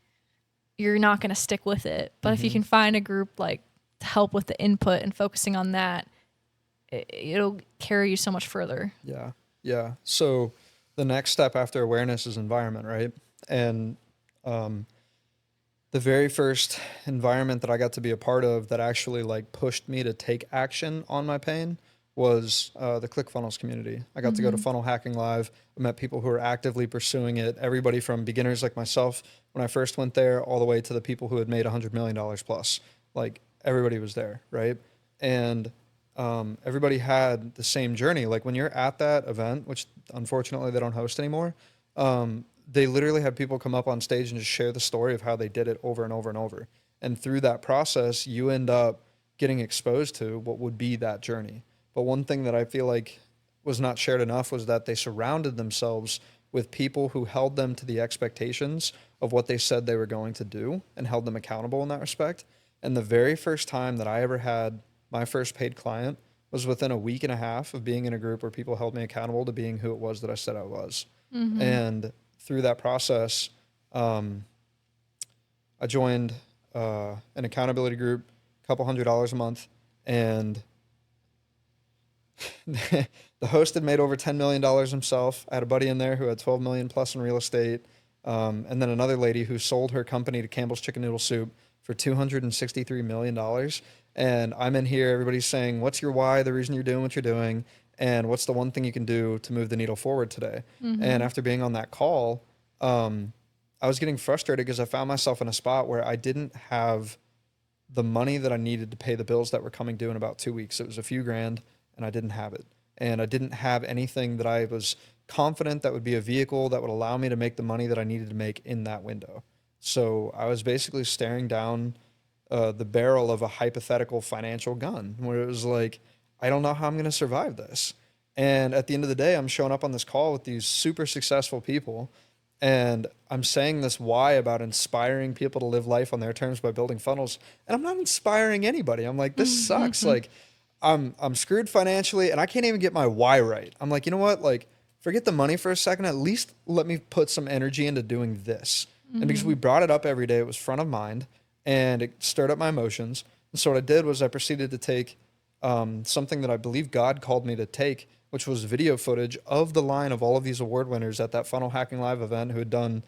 you're not going to stick with it. But if you can find a group like to help with the input and focusing on that, it'll carry you so much further. Yeah. Yeah. So the next step after awareness is environment, right? And the very first environment that I got to be a part of that actually like pushed me to take action on my pain was the ClickFunnels community. I got to go to Funnel Hacking Live. I met people who are actively pursuing it. Everybody from beginners like myself when I first went there, all the way to the people who had made $100 million plus. Like everybody was there, right? And everybody had the same journey. Like when you're at that event, which unfortunately they don't host anymore, they literally have people come up on stage and just share the story of how they did it over and over and over. And through that process, you end up getting exposed to what would be that journey. But one thing that I feel like was not shared enough was that they surrounded themselves with people who held them to the expectations of what they said they were going to do and held them accountable in that respect. And the very first time that I ever had my first paid client was within a week and a half of being in a group where people held me accountable to being who it was that I said I was. And through that process, I joined an accountability group, a couple $100 a month, and the host had made over $10 million himself. I had a buddy in there who had 12 million plus in real estate. And then another lady who sold her company to Campbell's Chicken Noodle Soup for $263 million. And I'm in here, everybody's saying, what's your why, the reason you're doing what you're doing, and what's the one thing you can do to move the needle forward today? And after being on that call, I was getting frustrated because I found myself in a spot where I didn't have the money that I needed to pay the bills that were coming due in about 2 weeks. It was a few grand, and I didn't have it. And I didn't have anything that I was confident that would be a vehicle that would allow me to make the money that I needed to make in that window. So I was basically staring down the barrel of a hypothetical financial gun where it was like, I don't know how I'm going to survive this. And at the end of the day, I'm showing up on this call with these super successful people, and I'm saying this why about inspiring people to live life on their terms by building funnels. And I'm not inspiring anybody. I'm like, this sucks. Like, I'm screwed financially, and I can't even get my why right. I'm like, you know what? Like, forget the money for a second. At least let me put some energy into doing this. And because we brought it up every day, it was front of mind, and it stirred up my emotions. And so what I did was I proceeded to take something that I believe God called me to take, which was video footage of the line of all of these award winners at that Funnel Hacking Live event who had done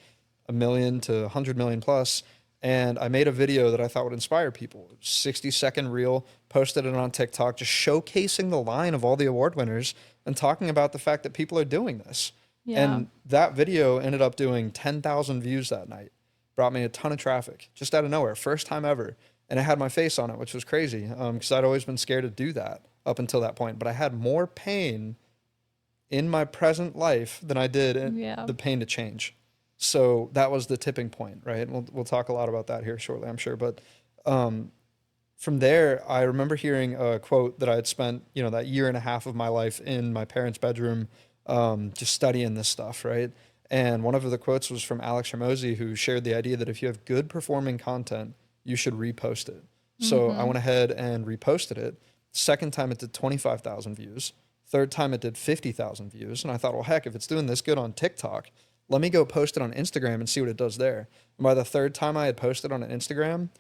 1 million to 100 million plus. And I made a video that I thought would inspire people. 60-second reel, posted it on TikTok, just showcasing the line of all the award winners and talking about the fact that people are doing this. Yeah. And that video ended up doing 10,000 views that night. Brought me a ton of traffic, just out of nowhere, first time ever. And it had my face on it, which was crazy, because I'd always been scared to do that up until that point. But I had more pain in my present life than I did in the pain to change. So that was the tipping point, right? We'll talk a lot about that here shortly, I'm sure. But from there, I remember hearing a quote that I had spent, that year and a half of my life in my parents' bedroom, just studying this stuff, right? And one of the quotes was from Alex Hormozy, who shared the idea that if you have good performing content, you should repost it. So I went ahead and reposted it. Second time it did 25,000 views. Third time it did 50,000 views. And I thought, well, heck, if it's doing this good on TikTok, let me go post it on Instagram and see what it does there. And by the third time I had posted on Instagram,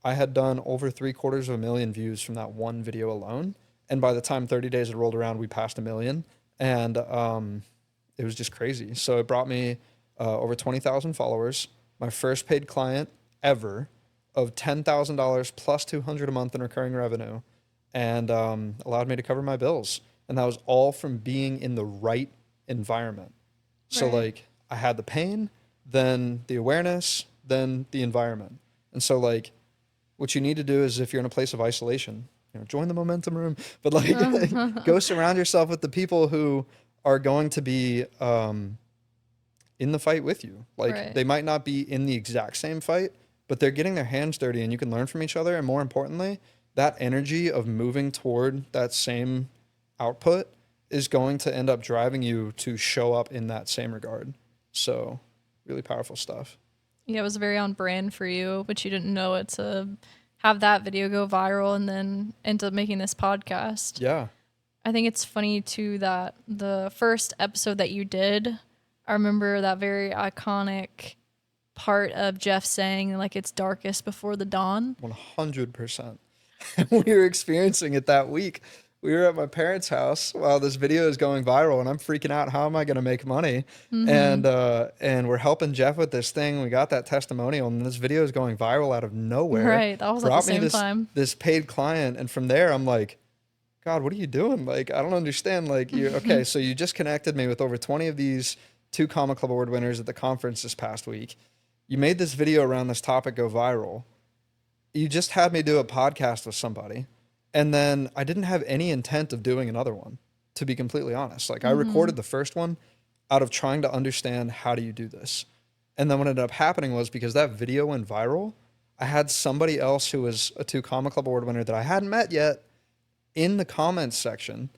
I had done over 750,000 views from that one video alone. And by the time 30 days had rolled around, we passed 1 million. And it was just crazy. So it brought me over 20,000 followers, my first paid client ever of $10,000 plus 200 a month in recurring revenue, and allowed me to cover my bills. And that was all from being in the right environment. So Right. like I had the pain, then the awareness, then the environment. And so like what you need to do is if you're in a place of isolation, join the momentum room, but like go surround yourself with the people who are going to be in the fight with you. Like Right. they might not be in the exact same fight, but they're getting their hands dirty and you can learn from each other. And more importantly, that energy of moving toward that same output is going to end up driving you to show up in that same regard. So really powerful stuff. Yeah, it was very on brand for you, but you didn't know it to have that video go viral and then end up making this podcast. Yeah. I think it's funny too that the first episode that you did, I remember that very iconic part of Jeff saying like it's darkest before the dawn. 100%. We were experiencing it that week. We were at my parents' house while this video is going viral, and I'm freaking out. How am I going to make money? And we're helping Jeff with this thing. We got that testimonial, and this video is going viral out of nowhere. Right, that was at the Brought me same time. this paid client, and from there, I'm like, God, what are you doing? Like, I don't understand. Like, you okay? So you just connected me with over 20 of these 2 Comma Club Award winners at the conference this past week. You made this video around this topic go viral. You just had me do a podcast with somebody. And then I didn't have any intent of doing another one, to be completely honest. Like I recorded the first one out of trying to understand how do you do this. And then what ended up happening was because that video went viral, I had somebody else who was a 2 Comma Club Award winner that I hadn't met yet in the comments section,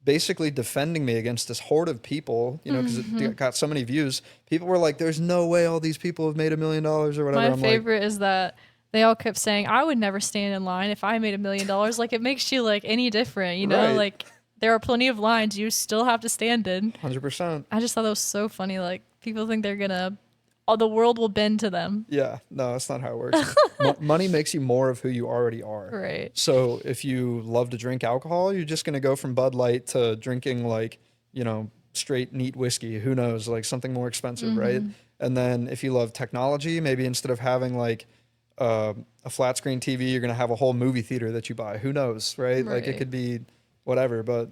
basically defending me against this horde of people, because it got so many views. People were like, there's no way all these people have made $1 million or whatever. My I'm favorite is that they all kept saying, I would never stand in line if I made $1 million. Like it makes you like any different, Right. Like there are plenty of lines you still have to stand in. 100%. I just thought that was so funny. Like people think they're gonna, the world will bend to them. Yeah, no, that's not how it works. Money makes you more of who you already are. Right. So if you love to drink alcohol, you're just going to go from Bud Light to drinking like, straight neat whiskey. Who knows, like something more expensive, right? And then if you love technology, maybe instead of having like a flat screen TV, you're going to have a whole movie theater that you buy. Who knows, right? Like it Right. could be whatever. But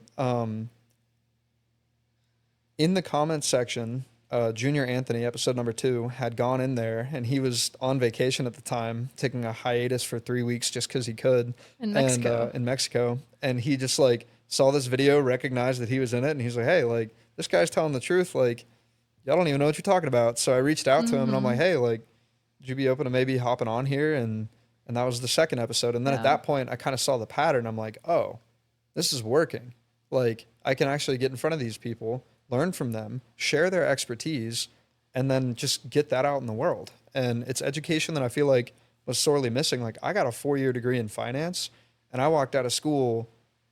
in the comments section, Junior Anthony, episode number 2, had gone in there and he was on vacation at the time, taking a hiatus for 3 weeks just because he could. In Mexico. And, in Mexico. And he just like saw this video, recognized that he was in it. And he's like, hey, like this guy's telling the truth. Like, y'all don't even know what you're talking about. So I reached out to him and I'm like, hey, like, would you be open to maybe hopping on here? And that was the second episode. And then at that point, I kind of saw the pattern. I'm like, oh, this is working. Like I can actually get in front of these people, learn from them, share their expertise, and then just get that out in the world. And it's education that I feel like was sorely missing. Like I got a 4-year degree in finance and I walked out of school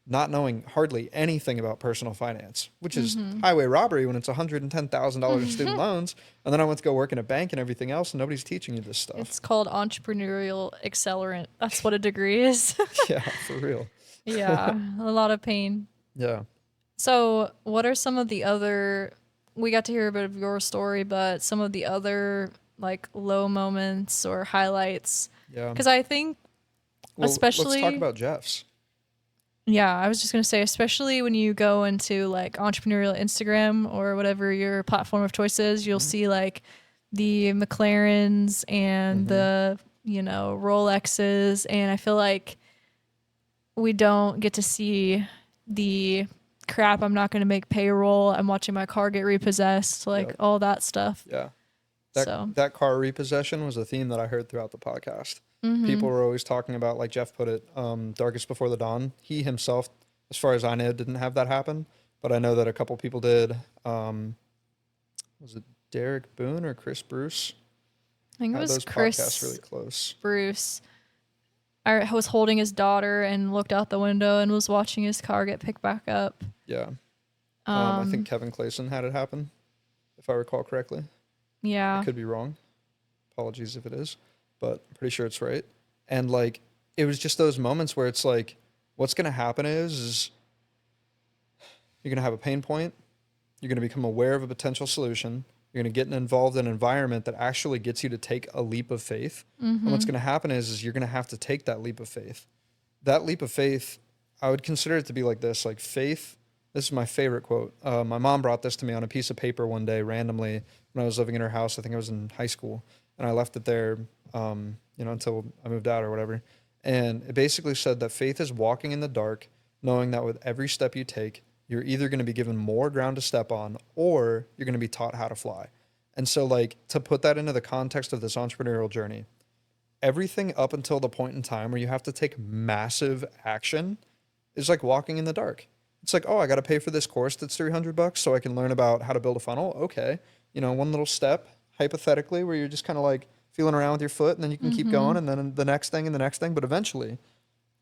not knowing hardly anything about personal finance, which is highway robbery when it's $110,000 in student loans. And then I went to go work in a bank and everything else, and nobody's teaching you this stuff. It's called entrepreneurial accelerant. That's what a degree is. Yeah, for real. Yeah, a lot of pain. Yeah. So, what are some of the other? We got to hear a bit of your story, but some of the other like low moments or highlights. Yeah. Because I think, especially, let's talk about Jeff's. yeah, I was just gonna say, especially when you go into like entrepreneurial Instagram or whatever your platform of choice is, you'll see like the McLarens and the Rolexes, and I feel like we don't get to see the crap. I'm not going to make payroll. I'm watching my car get repossessed, like Yep. all that stuff. Yeah. So That car repossession was a theme that I heard throughout the podcast. People were always talking about, like Jeff put it, darkest before the dawn. He himself, as far as I know, didn't have that happen, but I know that a couple people did. Was it Derek Boone or Chris Bruce? I think it Had was those Chris podcasts really close. Bruce. I was holding his daughter and looked out the window and was watching his car get picked back up. Yeah. I think Um, Kevin Clayson had it happen, if I recall correctly. I yeah. could be wrong. Apologies if it is, but I'm pretty sure it's right. And like, it was just those moments where it's like, what's going to happen is you're going to have a pain point. You're going to become aware of a potential solution. You're going to get involved in an environment that actually gets you to take a leap of faith. And what's Mm-hmm. going to happen is you're going to have to take that leap of faith. That leap of faith, I would consider it to be like this, like faith. This is my favorite quote. My mom brought this to me on a piece of paper one day randomly when I was living in her house. I think I was in high school, and I left it there, until I moved out or whatever. And it basically said that faith is walking in the dark, knowing that with every step you take, you're either going to be given more ground to step on, or you're going to be taught how to fly. And so, like, to put that into the context of this entrepreneurial journey, everything up until the point in time where you have to take massive action is like walking in the dark. It's like, oh, I got to pay for this course that's $300 so I can learn about how to build a funnel. Okay. One little step, hypothetically, where you're just kind of like feeling around with your foot, and then you can keep Mm-hmm. going, and then the next thing and the next thing. But eventually,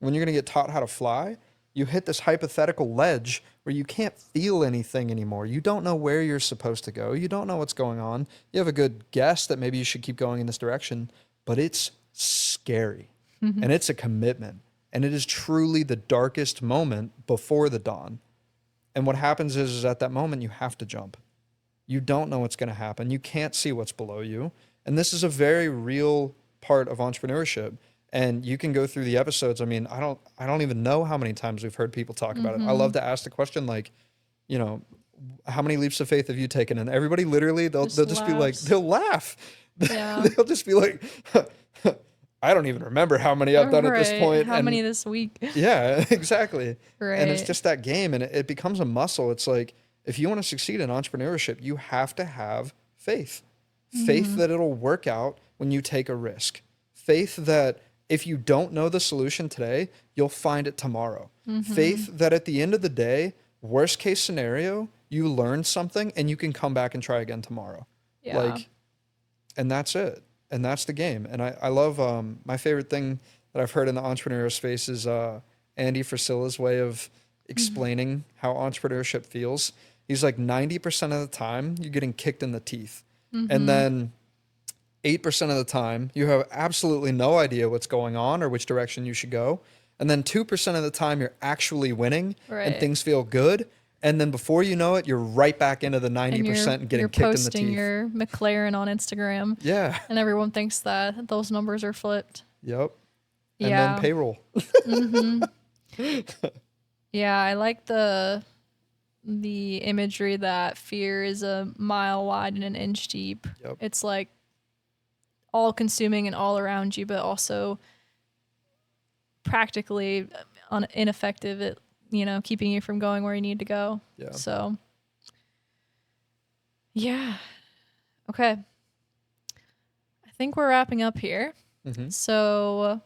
when you're going to get taught how to fly, you hit this hypothetical ledge where you can't feel anything anymore. You don't know where you're supposed to go. You don't know what's going on. You have a good guess that maybe you should keep going in this direction, but it's scary Mm-hmm. and it's a commitment. And it is truly the darkest moment before the dawn. And what happens is at that moment, you have to jump. You don't know what's going to happen. You can't see what's below you. And this is a very real part of entrepreneurship. And you can go through the episodes. I mean, I don't even know how many times we've heard people talk about it. I Mm-hmm. love to ask the question like, you know, how many leaps of faith have you taken? And everybody literally they'll just be like, Laughs. they'll laugh. Yeah. They'll just be like, I don't even remember how many I've done at this Right. point. How many And this week? yeah, exactly. And it's Right. just that game, and it becomes a muscle. It's like, if you want to succeed in entrepreneurship, you have to have faith. Faith Mm-hmm. that it'll work out when you take a risk. Faith that if you don't know the solution today, you'll find it tomorrow. Mm-hmm. Faith that at the end of the day, worst case scenario, you learn something and you can come back and try again tomorrow. Yeah. Like, and that's it. And that's the game. And I love my favorite thing that I've heard in the entrepreneurial space is Andy Frasilla's way of Mm-hmm. explaining how entrepreneurship feels. He's like 90% of the time you're getting kicked in the teeth. And Mm-hmm. then 8% of the time you have absolutely no idea what's going on or which direction you should go. And then 2% of the time you're actually winning and Right. things feel good. And then before you know it, you're right back into the And you're 90% and getting you're kicked in the posting teeth. your McLaren on Instagram, Yeah. and everyone thinks that those numbers are flipped. Yep. And then Yeah. payroll. Mm-hmm. Yeah, I like the imagery that fear is a mile wide and an inch deep. Yep. It's like all consuming and all around you, but also practically ineffective at keeping you from going where you need to go. Yeah. So yeah, okay. I think we're wrapping up here. Mm-hmm. So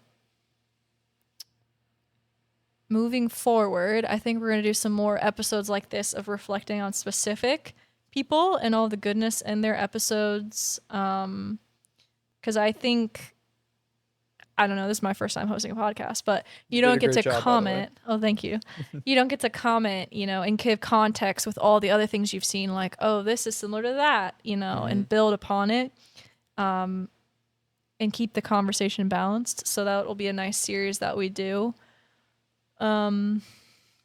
moving forward, I think we're going to do some more episodes like this of reflecting on specific people and all the goodness in their episodes. Because I think, I don't know, this is my first time hosting a podcast, but you did a don't get great to job, by the way. comment. Oh, thank you. You don't get to comment, and give context with all the other things you've seen, like, oh, this is similar to that, Mhm. and build upon it. And keep the conversation balanced. So that will be a nice series that we do. I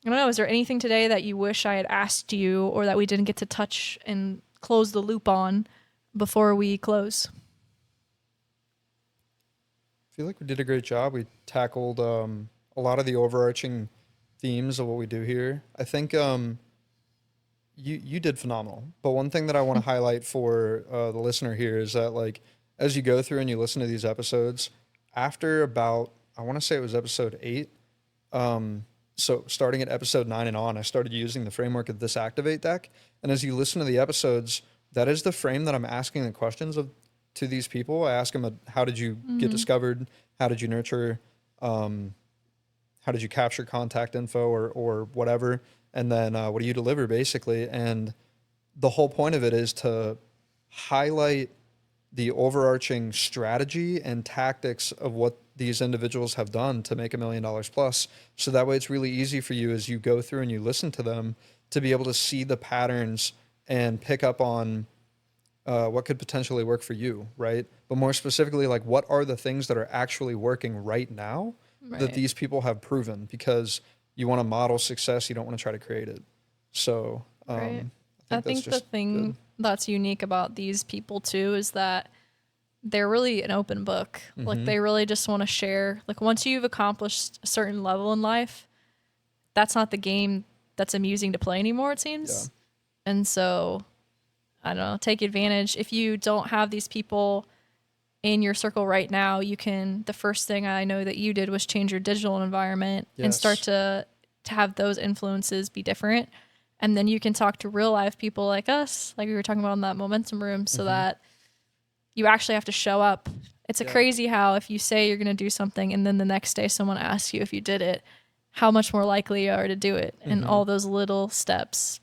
don't know. Is there anything today that you wish I had asked you or that we didn't get to touch and close the loop on before we close? I feel like we did a great job. We tackled a lot of the overarching themes of what we do here. I think you did phenomenal. But one thing that I want to highlight for the listener here is that, like, as you go through and you listen to these episodes, after about, I want to say it was episode 8, so starting at episode 9 and on, I started using the framework of this Activate deck. And as you listen to the episodes, that is the frame that I'm asking the questions of to these people. I ask them, how did you get discovered? How did you nurture? How did you capture contact info or whatever? And then what do you deliver, basically? And the whole point of it is to highlight the overarching strategy and tactics of what these individuals have done to make $1 million plus. So that way it's really easy for you as you go through and you listen to them to be able to see the patterns and pick up on what could potentially work for you, right? But more specifically, like what are the things that are actually working right now that these people have proven? Because you want to model success, you don't want to try to create it. So I think the thing that's unique about these people too is that they're really an open book. Like they really just want to share. Like once you've accomplished a certain level in life, that's not the game that's amusing to play anymore, it seems. Yeah. And so, I don't know, take advantage. If you don't have these people in your circle right now, the first thing I know that you did was change your digital environment and start to have those influences be different. And then you can talk to real life people like us, like we were talking about in that momentum room, so that you actually have to show up. It's crazy how if you say you're going to do something and then the next day someone asks you if you did it, how much more likely you are to do it. And all those little steps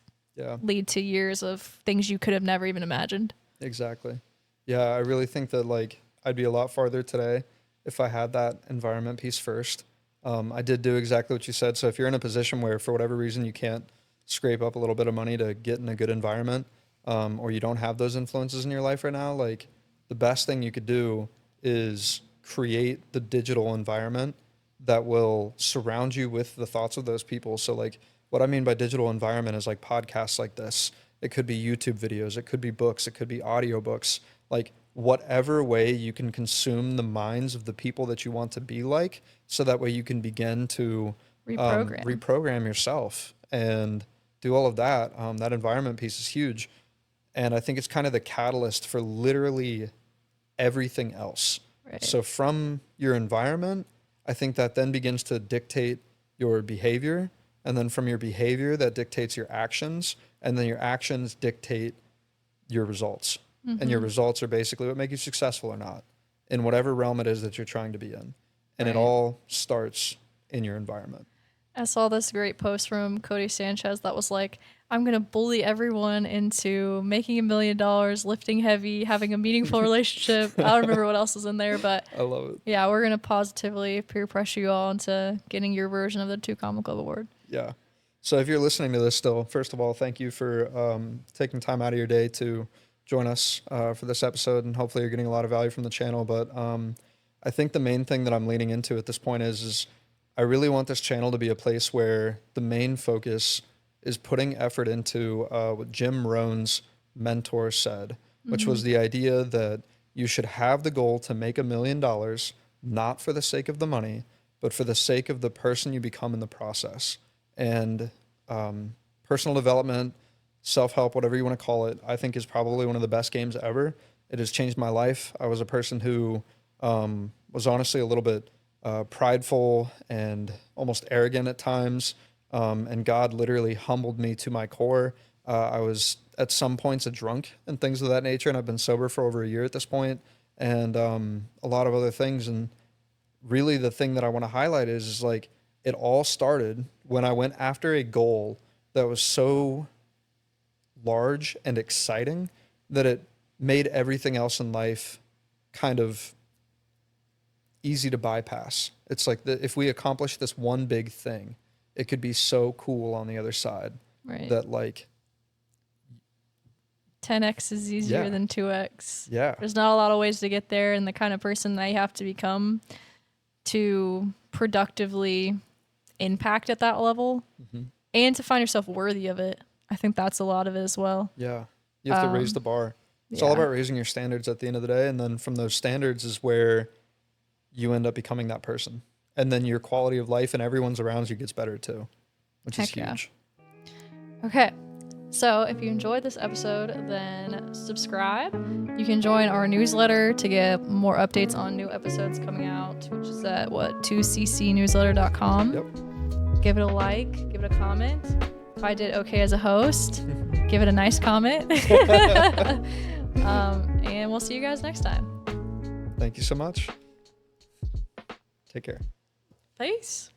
lead to years of things you could have never even imagined. Exactly. Yeah, I really think that like I'd be a lot farther today if I had that environment piece first. I did do exactly what you said. So if you're in a position where for whatever reason you can't scrape up a little bit of money to get in a good environment, or you don't have those influences in your life right now, like the best thing you could do is create the digital environment that will surround you with the thoughts of those people. So like what I mean by digital environment is like podcasts like this. It could be YouTube videos. It could be books. It could be audiobooks. Like whatever way you can consume the minds of the people that you want to be like, so that way you can begin to reprogram yourself and do all of that. That environment piece is huge. And I think it's kind of the catalyst for literally everything else. Right. So from your environment, I think that then begins to dictate your behavior. And then from your behavior, that dictates your actions. And then your actions dictate your results. And your results are basically what make you successful or not in whatever realm it is that you're trying to be in. And it all starts in your environment. I saw this great post from Cody Sanchez that was like, I'm going to bully everyone into making $1 million, lifting heavy, having a meaningful relationship. I don't remember what else was in there, but I love it. Yeah, we're going to positively peer pressure you all into getting your version of the 2 Comma Club Award. Yeah. So if you're listening to this still, first of all, thank you for taking time out of your day to join us for this episode, and hopefully you're getting a lot of value from the channel. But I think the main thing that I'm leaning into at this point is I really want this channel to be a place where the main focus is putting effort into what Jim Rohn's mentor said, which was the idea that you should have the goal to make $1 million, not for the sake of the money, but for the sake of the person you become in the process. And personal development, self-help, whatever you want to call it, I think is probably one of the best games ever. It has changed my life. I was a person who was honestly a little bit prideful and almost arrogant at times. And God literally humbled me to my core. I was at some points a drunk and things of that nature, and I've been sober for over a year at this point, and a lot of other things. And really the thing that I want to highlight is like it all started when I went after a goal that was so large and exciting that it made everything else in life kind of easy to bypass. It's like if we accomplish this one big thing, it could be so cool on the other side. Right. That like 10x is easier than 2x. Yeah. There's not a lot of ways to get there, and the kind of person that you have to become to productively impact at that level and to find yourself worthy of it. I think that's a lot of it as well. Yeah. You have to raise the bar. It's all about raising your standards at the end of the day. And then from those standards is where you end up becoming that person. And then your quality of life and everyone's around you gets better too, which is huge. Yeah. Okay. So if you enjoyed this episode, then subscribe. You can join our newsletter to get more updates on new episodes coming out, which is at 2ccnewsletter.com. Yep. Give it a like, give it a comment. If I did okay as a host, give it a nice comment. And we'll see you guys next time. Thank you so much. Take care. Peace.